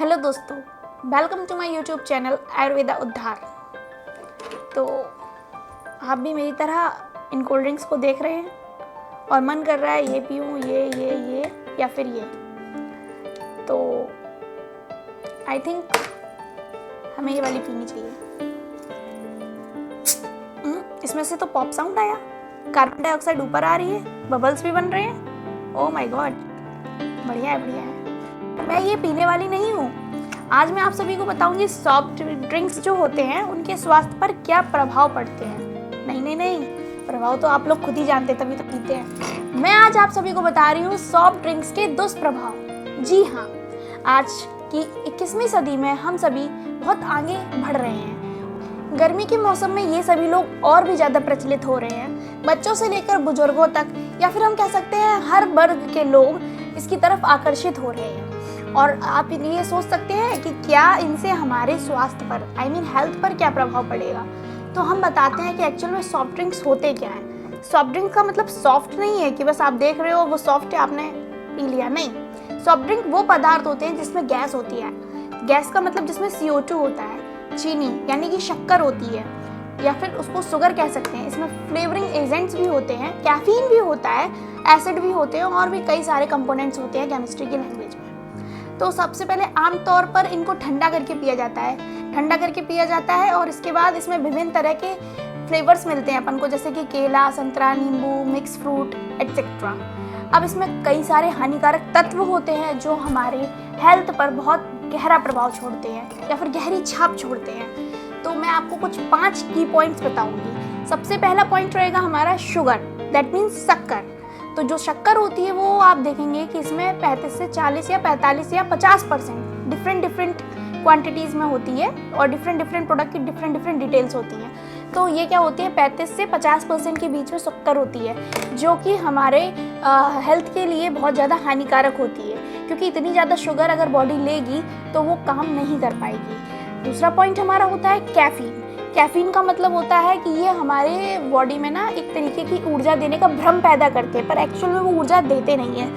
Hello दोस्तों, welcome to my YouTube channel Ayurveda Uddhar. तो आप भी मेरी तरह इन कोल्ड ड्रिंक्स को देख रहे हैं और मन कर रहा है ये पीऊँ, ये या फिर ये। तो आई थिंक हमें ये वाली पीनी चाहिए। इसमें से तो पॉप साउंड आया, कार्बन डाइऑक्साइड ऊपर आ रही है, बबल्स भी बन रहे हैं। ओह माय गॉड, बढ़िया है। मैं ये पीने वाली नहीं हूँ। आज मैं आप सभी को बताऊंगी सॉफ्ट ड्रिंक्स जो होते हैं उनके स्वास्थ्य पर क्या प्रभाव पड़ते हैं। नहीं, प्रभाव तो आप लोग खुद ही जानते तभी तो पीते हैं। मैं आज आप सभी को बता रही हूँ सॉफ्ट ड्रिंक्स के दुष्प्रभाव। जी हाँ, आज की 21वीं सदी में हम सभी बहुत आगे बढ़ रहे हैं। गर्मी के मौसम में ये सभी लोग और भी ज़्यादा प्रचलित हो रहे हैं। बच्चों से लेकर बुजुर्गों तक, या फिर हम कह सकते हैं हर वर्ग के लोग इसकी तरफ आकर्षित हो रहे हैं। और आप ये सोच सकते हैं कि क्या इनसे हमारे स्वास्थ्य पर, हेल्थ पर क्या प्रभाव पड़ेगा। तो हम बताते हैं कि एक्चुअल में सॉफ्ट ड्रिंक्स होते क्या हैं। सॉफ्ट ड्रिंक का मतलब सॉफ्ट नहीं है कि बस आप देख रहे हो वो सॉफ्ट है आपने पी लिया, नहीं। सॉफ्ट ड्रिंक वो पदार्थ होते हैं जिसमें गैस होती है। गैस का मतलब जिसमें CO2 होता है, चीनी यानी कि शक्कर होती है, या फिर उसको शुगर कह सकते हैं। इसमें फ्लेवरिंग एजेंट्स भी होते हैं, कैफीन भी होता है, एसिड भी होते हैं और भी कई सारे कंपोनेंट्स होते हैं केमिस्ट्री की लैंग्वेज में। तो सबसे पहले आमतौर पर इनको ठंडा करके पिया जाता है और इसके बाद इसमें विभिन्न तरह के फ्लेवर्स मिलते हैं अपन को, जैसे कि केला, संतरा, नींबू, मिक्स फ्रूट एटसेट्रा। अब इसमें कई सारे हानिकारक तत्व होते हैं जो हमारे हेल्थ पर बहुत गहरा प्रभाव छोड़ते हैं या फिर गहरी छाप छोड़ते हैं। तो मैं आपको कुछ 5 की पॉइंट्स बताऊंगी। सबसे पहला पॉइंट रहेगा हमारा शुगर, दैट मीन्स शक्कर। तो जो शक्कर होती है वो आप देखेंगे कि इसमें 35 से 40 या 45 या 50% डिफरेंट क्वांटिटीज़ में होती है और डिफरेंट प्रोडक्ट की डिफरेंट डिटेल्स होती हैं। तो ये क्या होती है, 35 से 50% के बीच में शक्कर होती है, जो कि हमारे हेल्थ के लिए बहुत ज़्यादा हानिकारक होती है, क्योंकि इतनी ज़्यादा शुगर अगर बॉडी लेगी तो वो काम नहीं कर पाएगी। दूसरा पॉइंट हमारा होता है कैफीन। कैफीन का मतलब होता है कि ये हमारे बॉडी में ना एक तरीके की ऊर्जा देने का भ्रम पैदा करते हैं, पर एक्चुअल में वो ऊर्जा देते नहीं है।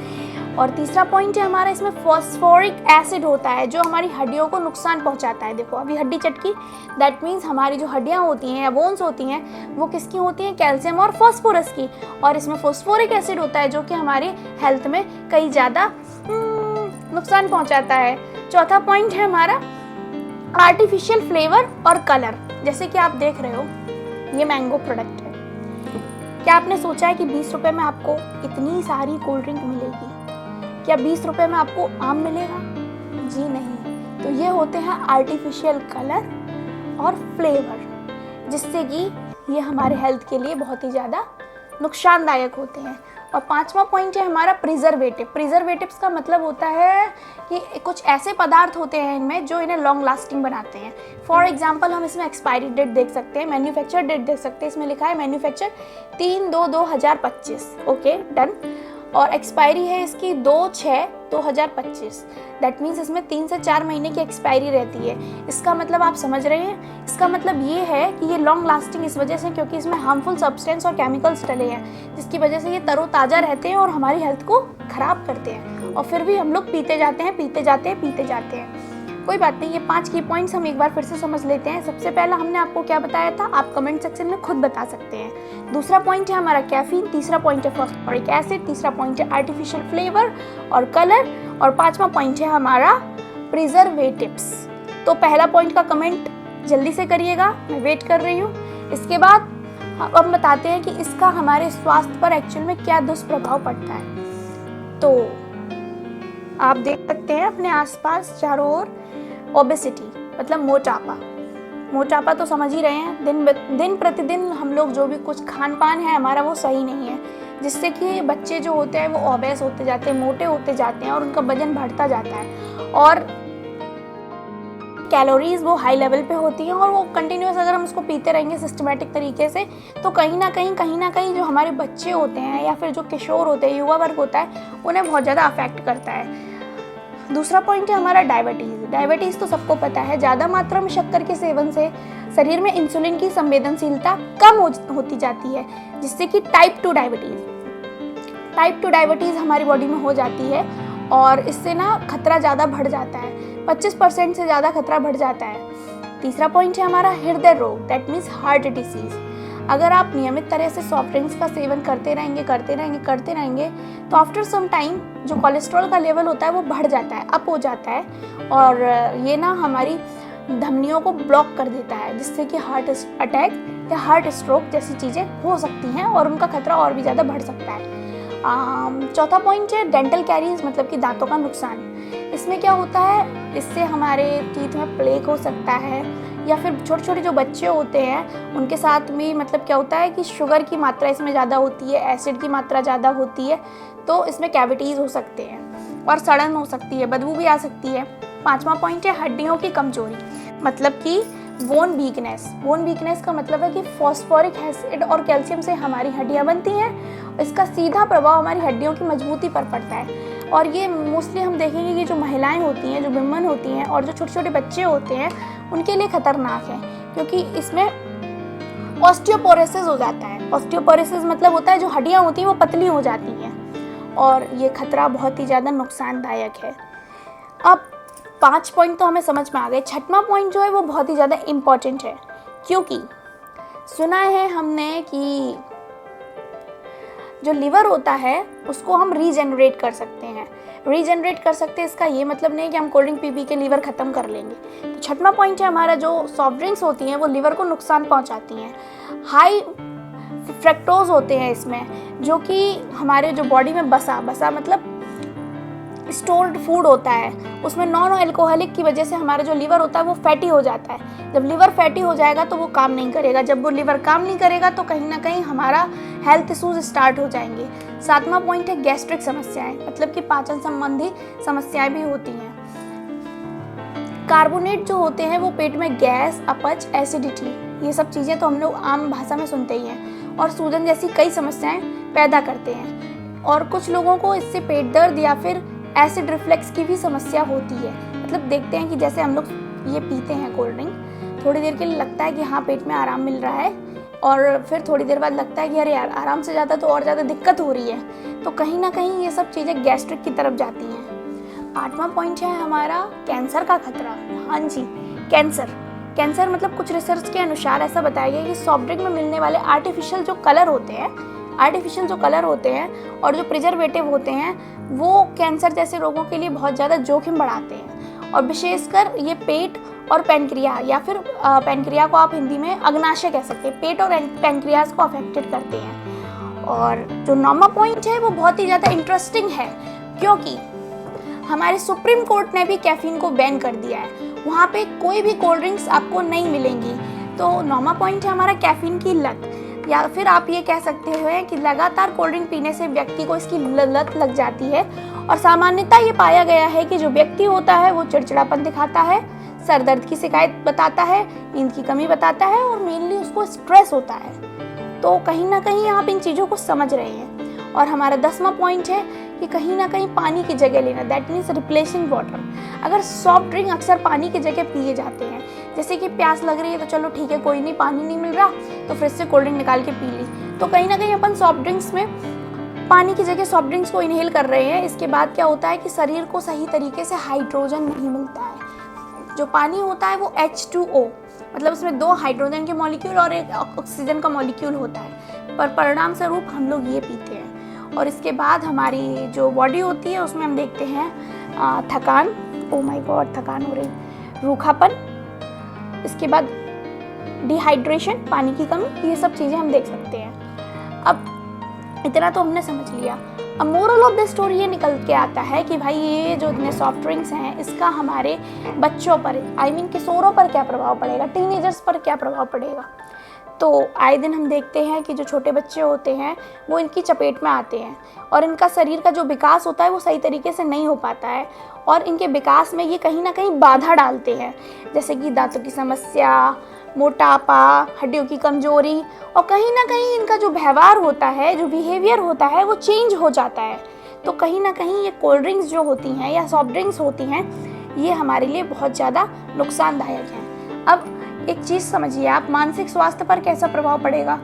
और तीसरा पॉइंट है हमारा, इसमें फॉस्फोरिक एसिड होता है जो हमारी हड्डियों को नुकसान पहुंचाता है। देखो अभी हड्डी चटकी, दैट मीन्स हमारी जो हड्डियां होती हैं या बोन्स होती हैं वो किसकी होती हैं, कैल्शियम और फॉस्फोरस की। और इसमें फॉस्फोरिक एसिड होता है जो कि हमारी हेल्थ में कई ज़्यादा नुकसान पहुँचाता है। चौथा पॉइंट है हमारा आर्टिफिशियल फ्लेवर और कलर। जैसे कि आप देख रहे हो ये मैंगो प्रोडक्ट है। क्या आपने सोचा है कि 20 रुपए में आपको इतनी सारी कोल्ड ड्रिंक मिलेगी? क्या 20 रुपए में आपको आम मिलेगा? जी नहीं। तो ये होते हैं आर्टिफिशियल कलर और फ्लेवर, जिससे कि ये हमारे हेल्थ के लिए बहुत ही ज़्यादा नुकसानदायक होते हैं। और 5वां पॉइंट है हमारा प्रिजर्वेटिव। प्रिजर्वेटिव्स का मतलब होता है कि कुछ ऐसे पदार्थ होते हैं इनमें जो इन्हें लॉन्ग लास्टिंग बनाते हैं। फॉर एग्जांपल हम इसमें एक्सपायरी डेट देख सकते हैं, मैन्युफैक्चर डेट देख सकते हैं। इसमें लिखा है मैन्युफैक्चर 3/2/2025, ओके डन। और एक्सपायरी है इसकी 2/6/2025, दैट मीन्स इसमें 3 से 4 महीने की एक्सपायरी रहती है। इसका मतलब आप समझ रहे हैं, इसका मतलब ये है कि ये लॉन्ग लास्टिंग इस वजह से क्योंकि इसमें हार्मफुल सब्सटेंस और केमिकल्स डले हैं, जिसकी वजह से ये तरोताज़ा रहते हैं और हमारी हेल्थ को ख़राब करते हैं। और फिर भी हम लोग पीते जाते हैं। कोई बात नहीं, ये 5 की पॉइंट्स हम एक बार फिर से समझ लेते हैं। सबसे पहला हमने आपको क्या बताया था, आप कमेंट सेक्शन में खुद बता सकते हैं। दूसरा पॉइंट है हमारा कैफीन, तीसरा पॉइंट है फॉस्फोरिक एसिड, तीसरा पॉइंट है आर्टिफिशियल फ्लेवर और कलर, और 5वां पॉइंट है हमारा प्रिजर्वेटिव्स। तो पहला पॉइंट का कमेंट जल्दी से करिएगा, मैं वेट कर रही हूँ। इसके बाद हम बताते हैं कि इसका हमारे स्वास्थ्य पर एक्चुअल में क्या दुष्प्रभाव पड़ता है। तो आप देख सकते हैं अपने आसपास चारों ओर ओबेसिटी मतलब मोटापा तो समझ ही रहे हैं। दिन प्रतिदिन हम लोग जो भी कुछ खान पान है हमारा वो सही नहीं है, जिससे कि बच्चे जो होते हैं वो ओबेस होते जाते हैं, मोटे होते जाते हैं और उनका वजन बढ़ता जाता है। और कैलोरीज वो हाई लेवल पे होती हैं और वो कंटिन्यूस अगर हम उसको पीते रहेंगे सिस्टमेटिक तरीके से, तो कहीं ना कहीं जो हमारे बच्चे होते हैं या फिर जो किशोर होते हैं, युवा वर्ग होता है, उन्हें बहुत ज़्यादा अफेक्ट करता है। दूसरा पॉइंट है हमारा डायबिटीज़ तो सबको पता है, ज़्यादा मात्रा में शक्कर के सेवन से शरीर में इंसुलिन की संवेदनशीलता कम होती जाती है, जिससे कि टाइप 2 डायबिटीज़ हमारी बॉडी में हो जाती है और इससे ना खतरा ज़्यादा बढ़ जाता है, 25% से ज़्यादा खतरा बढ़ जाता है। तीसरा पॉइंट है हमारा हृदय रोग, दैट मीन्स हार्ट डिसीज़। अगर आप नियमित तरह से सॉफ्ट ड्रिंक्स का सेवन करते रहेंगे तो आफ्टर सम टाइम जो कोलेस्ट्रॉल का लेवल होता है वो बढ़ जाता है, अप हो जाता है, और ये ना हमारी धमनियों को ब्लॉक कर देता है, जिससे कि हार्ट अटैक या हार्ट स्ट्रोक जैसी चीज़ें हो सकती हैं और उनका खतरा और भी ज़्यादा बढ़ सकता है। चौथा पॉइंट है डेंटल कैरीज, मतलब कि दांतों का नुकसान। इसमें क्या होता है, इससे हमारे टीथ में प्लेक हो सकता है, या फिर छोटे छोटे जो बच्चे होते हैं उनके साथ भी मतलब क्या होता है कि शुगर की मात्रा इसमें ज़्यादा होती है, एसिड की मात्रा ज़्यादा होती है, तो इसमें कैविटीज़ हो सकते हैं और सड़न हो सकती है, बदबू भी आ सकती है। पांचवा पॉइंट है हड्डियों की कमजोरी, मतलब कि बोन वीकनेस। बोन वीकनेस का मतलब है कि फॉस्फोरिक एसिड और कैल्शियम से हमारी हड्डियां बनती हैं, इसका सीधा प्रभाव हमारी हड्डियों की मजबूती पर पड़ता है। और ये मोस्टली हम देखेंगे कि जो महिलाएं होती हैं, जो विमेन होती हैं और जो छोटे छोटे बच्चे होते हैं उनके लिए खतरनाक है, क्योंकि इसमें ऑस्टियोपोरोसिस हो जाता है। ऑस्टियोपोरोसिस मतलब होता है जो हड्डियां होती हैं वो पतली हो जाती हैं, और ये खतरा बहुत ही ज़्यादा नुकसानदायक है। अब 5 पॉइंट तो हमें समझ में आ गए। छठवां पॉइंट जो है वो बहुत ही ज़्यादा इम्पॉर्टेंट है, क्योंकि सुना है हमने कि जो लिवर होता है उसको हम रीजनरेट कर सकते हैं। रीजनरेट कर सकते हैं, इसका ये मतलब नहीं कि हम कोल्ड ड्रिंक पी पी के लीवर ख़त्म कर लेंगे। तो छठवां पॉइंट है हमारा, जो सॉफ्ट ड्रिंक्स होती हैं वो लिवर को नुकसान पहुंचाती हैं। हाई फ्रक्टोज होते हैं इसमें, जो कि हमारे जो बॉडी में बसा मतलब स्टोर्ड फूड होता है, उसमें नॉन अल्कोहलिक की वजह से हमारा जो लिवर होता है वो फैटी हो जाता है। जब लिवर फैटी हो जाएगा तो वो काम नहीं करेगा, जब वो लिवर काम नहीं करेगा तो कहीं ना कहीं हमारा हेल्थ इशूज स्टार्ट हो जाएंगे। 7वां पॉइंट है गैस्ट्रिक समस्याएं, मतलब कि पाचन संबंधी समस्याएं भी होती हैं। कार्बोनेट जो होते हैं वो पेट में गैस, अपच, एसिडिटी, ये सब चीज़ें तो हम लोग आम भाषा में सुनते ही हैं, और सूजन जैसी कई समस्याएं पैदा करते हैं। और कुछ लोगों को इससे पेट दर्द या फिर एसिड रिफ्लेक्स की भी समस्या होती है। मतलब देखते हैं कि जैसे हम लोग ये पीते हैं कोल्ड ड्रिंक, थोड़ी देर के लिए लगता है कि हाँ पेट में आराम मिल रहा है, और फिर थोड़ी देर बाद लगता है कि अरे यार आराम से ज़्यादा तो और ज़्यादा दिक्कत हो रही है। तो कहीं ना कहीं ये सब चीज़ें गैस्ट्रिक की तरफ जाती हैं। 8वां पॉइंट है हमारा कैंसर का खतरा। हाँ जी, कैंसर मतलब कुछ रिसर्च के अनुसार ऐसा बताया गया कि सॉफ्ट ड्रिंक में मिलने वाले आर्टिफिशियल जो कलर होते हैं और जो प्रिजर्वेटिव होते हैं वो कैंसर जैसे रोगों के लिए बहुत ज़्यादा जोखिम बढ़ाते हैं। और विशेषकर ये पेट और पैनक्रिया, या फिर पैनक्रिया को आप हिंदी में अग्नाशय कह सकते हैं, पेट और पैनक्रियाज को अफेक्टेड करते हैं। और जो 9वां पॉइंट है वो बहुत ही ज़्यादा इंटरेस्टिंग है, क्योंकि हमारे सुप्रीम कोर्ट ने भी कैफीन को बैन कर दिया है। वहाँ पे कोई भी कोल्ड ड्रिंक्स आपको नहीं मिलेंगी। तो 9वां पॉइंट है हमारा कैफीन की लत, या फिर आप ये कह सकते हैं कि लगातार कोल्ड ड्रिंक पीने से व्यक्ति को इसकी लत लग जाती है। और सामान्यतः ये पाया गया है कि जो व्यक्ति होता है वो चिड़चिड़ापन दिखाता है, सर दर्द की शिकायत बताता है, नींद की कमी बताता है, और मेनली उसको स्ट्रेस होता है। तो कहीं ना कहीं आप इन चीज़ों को समझ रहे हैं। और हमारा 10वां पॉइंट है कि कहीं ना कहीं पानी की जगह लेना, दैट मीन्स रिप्लेसिंग वाटर। अगर सॉफ्ट ड्रिंक अक्सर पानी की जगह पिए जाते हैं, जैसे कि प्यास लग रही है तो चलो ठीक है कोई नहीं, पानी नहीं मिल रहा तो फ्रिज से कोल्ड ड्रिंक निकाल के पी ली, तो कहीं ना कहीं अपन सॉफ्ट ड्रिंक्स में पानी की जगह सॉफ्ट ड्रिंक्स को इनहेल कर रहे हैं। इसके बाद क्या होता है कि शरीर को सही तरीके से हाइड्रोजन नहीं मिलता है। जो पानी होता है वो H2O, मतलब उसमें 2 हाइड्रोजन के मॉलिक्यूल और 1 ऑक्सीजन का मॉलिक्यूल होता है, पर परिणाम स्वरूप हम लोग ये पीते हैं। और इसके बाद हमारी जो बॉडी होती है उसमें हम देखते हैं थकान, ओ माय गॉड थकान हो रही, रूखापन, इसके बाद डिहाइड्रेशन, पानी की कमी, ये सब चीज़ें हम देख सकते हैं। अब इतना तो हमने समझ लिया। अब मोरल ऑफ द स्टोरी ये निकल के आता है कि भाई ये जो इतने सॉफ्ट ड्रिंक्स हैं इसका हमारे बच्चों पर, किशोरों पर क्या प्रभाव पड़ेगा, टीनेजर्स पर क्या प्रभाव पड़ेगा। तो आए दिन हम देखते हैं कि जो छोटे बच्चे होते हैं वो इनकी चपेट में आते हैं, और इनका शरीर का जो विकास होता है वो सही तरीके से नहीं हो पाता है, और इनके विकास में ये कहीं ना कहीं बाधा डालते हैं, जैसे कि दांतों की समस्या, मोटापा, हड्डियों की कमजोरी, और कहीं ना कहीं इनका जो व्यवहार होता है, जो बिहेवियर होता है वो चेंज हो जाता है। तो कहीं ना कहीं ये कोल्ड ड्रिंक्स जो होती हैं या सॉफ्ट ड्रिंक्स होती हैं ये हमारे लिए बहुत ज़्यादा नुकसानदायक हैं। अब एक चीज़ समझिए आप, मानसिक स्वास्थ्य पर कैसा प्रभाव पड़ेगा।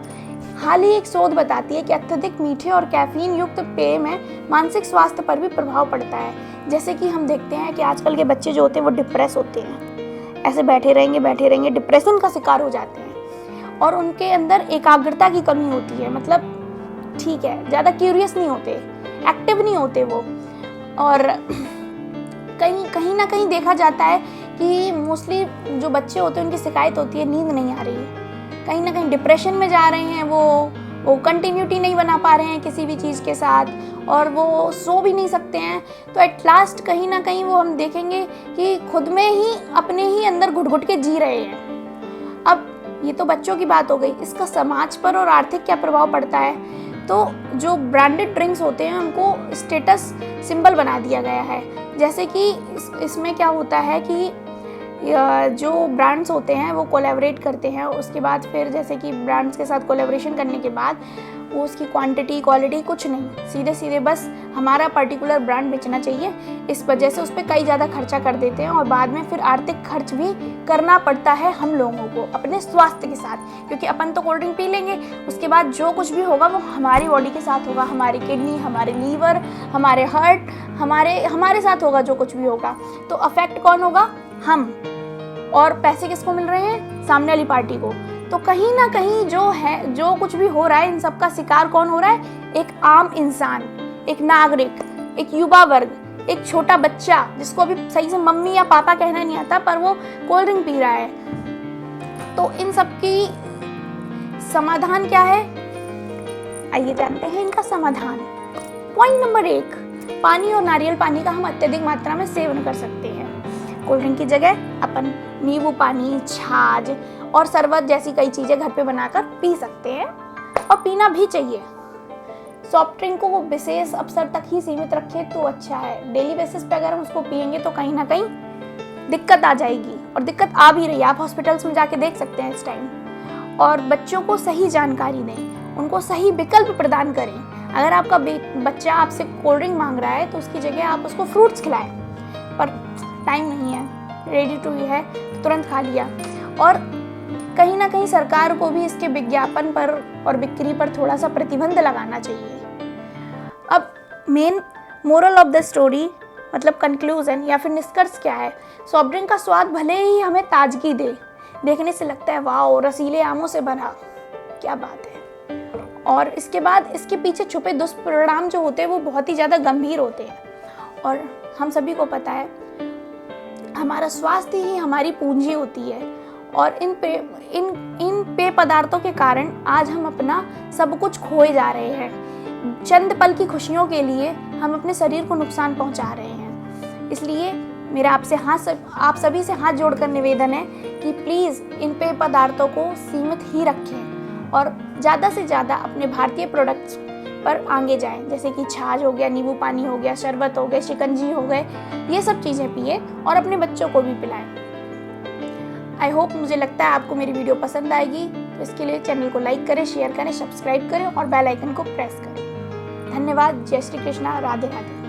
हाल ही एक शोध बताती है कि अत्यधिक मीठे और कैफीन युक्त पेय में मानसिक स्वास्थ्य पर भी प्रभाव पड़ता है। जैसे कि हम देखते हैं कि आजकल के बच्चे जो होते हैं वो डिप्रेस होते हैं, ऐसे बैठे रहेंगे डिप्रेशन का शिकार हो जाते हैं और उनके अंदर एकाग्रता की कमी होती है। मतलब ठीक है, ज़्यादा क्यूरियस नहीं होते, एक्टिव नहीं होते वो। और कहीं ना कहीं देखा जाता है कि मोस्टली जो बच्चे होते हैं उनकी शिकायत होती है नींद नहीं आ रही है, कहीं ना कहीं डिप्रेशन में जा रहे हैं, वो कंटिन्यूटी नहीं बना पा रहे हैं किसी भी चीज़ के साथ और वो सो भी नहीं सकते हैं। तो एट लास्ट कहीं ना कहीं वो हम देखेंगे कि खुद में ही अपने ही अंदर घुट-घुट के जी रहे हैं। अब ये तो बच्चों की बात हो गई, इसका समाज पर और आर्थिक क्या प्रभाव पड़ता है? तो जो ब्रांडेड ड्रिंक्स होते हैं उनको स्टेटस सिंबल बना दिया गया है। जैसे कि इसमें क्या होता है कि जो ब्रांड्स होते हैं वो कोलैबोरेट करते हैं, उसके बाद फिर जैसे कि ब्रांड्स के साथ कोलैबोरेशन करने के बाद वो उसकी क्वांटिटी क्वालिटी कुछ नहीं, सीधे सीधे बस हमारा पर्टिकुलर ब्रांड बेचना चाहिए, इस वजह से उस पर कई ज़्यादा खर्चा कर देते हैं और बाद में फिर आर्थिक खर्च भी करना पड़ता है हम लोगों को अपने स्वास्थ्य के साथ। क्योंकि अपन तो कोल्ड ड्रिंक पी लेंगे, उसके बाद जो कुछ भी होगा वो हमारी बॉडी के साथ होगा, हमारी किडनी, हमारे लीवर, हमारे हार्ट, हमारे साथ होगा जो कुछ भी होगा। तो अफेक्ट कौन होगा? हम। और पैसे किसको मिल रहे हैं? सामने वाली पार्टी को। तो कहीं ना कहीं जो कुछ भी हो रहा है इन सब का शिकार कौन हो रहा है? एक आम इंसान, एक नागरिक, एक युवा वर्ग, एक छोटा बच्चा जिसको अभी सही से मम्मी या पापा कहना नहीं आता पर वो कोल्ड ड्रिंक पी रहा है। तो इन सब की समाधान क्या है? आइए जानते हैं इनका समाधान। पॉइंट नंबर 1, पानी और नारियल पानी का हम अत्यधिक मात्रा में सेवन कर सकते हैं। कोल्ड ड्रिंक की जगह अपन नींबू पानी, छाछ और शरबत जैसी कई चीज़ें घर पे बनाकर पी सकते हैं और पीना भी चाहिए। सॉफ्ट ड्रिंक को विशेष अवसर तक ही सीमित रखें तो अच्छा है। डेली बेसिस पे अगर हम उसको पियेंगे तो कहीं ना कहीं दिक्कत आ जाएगी और दिक्कत आ भी रही है, आप हॉस्पिटल्स में जाके देख सकते हैं इस टाइम। और बच्चों को सही जानकारी दें, उनको सही विकल्प प्रदान करें। अगर आपका बच्चा आपसे कोल्ड ड्रिंक मांग रहा है तो उसकी जगह आप उसको फ्रूट्स खिलाएं, पर टाइम नहीं है, रेडी टू है, तुरंत खा लिया। और कहीं ना कहीं सरकार को भी इसके विज्ञापन पर और बिक्री पर थोड़ा सा प्रतिबंध लगाना चाहिए। अब main moral of the story मतलब कंक्लूजन या फिर निष्कर्ष क्या है? सॉफ्ट ड्रिंक का स्वाद भले ही हमें ताजगी दे, देखने से लगता है वाओ रसीले आमों से भरा, क्या बात है, और इसके बाद इसके पीछे छुपे दुष्परिणाम जो होते हैं वो बहुत ही ज़्यादा गंभीर होते हैं। और हम सभी को पता है हमारा स्वास्थ्य ही हमारी पूंजी होती है और इन पेय पदार्थों के कारण आज हम अपना सब कुछ खोए जा रहे हैं। चंद पल की खुशियों के लिए हम अपने शरीर को नुकसान पहुंचा रहे हैं। इसलिए मेरा आप सभी से हाथ जोड़कर निवेदन है कि प्लीज़ इन पेय पदार्थों को सीमित ही रखें और ज़्यादा से ज़्यादा अपने भारतीय प्रोडक्ट्स पर आगे जाएं, जैसे कि छाछ हो गया, नींबू पानी हो गया, शरबत हो गया, शिकंजी हो गए, ये सब चीज़ें पिए और अपने बच्चों को भी पिलाएं। आई होप, मुझे लगता है आपको मेरी वीडियो पसंद आएगी, तो इसके लिए चैनल को लाइक करें, शेयर करें, सब्सक्राइब करें और बेल आइकन को प्रेस करें। धन्यवाद। जय श्री कृष्णा। राधे राधे।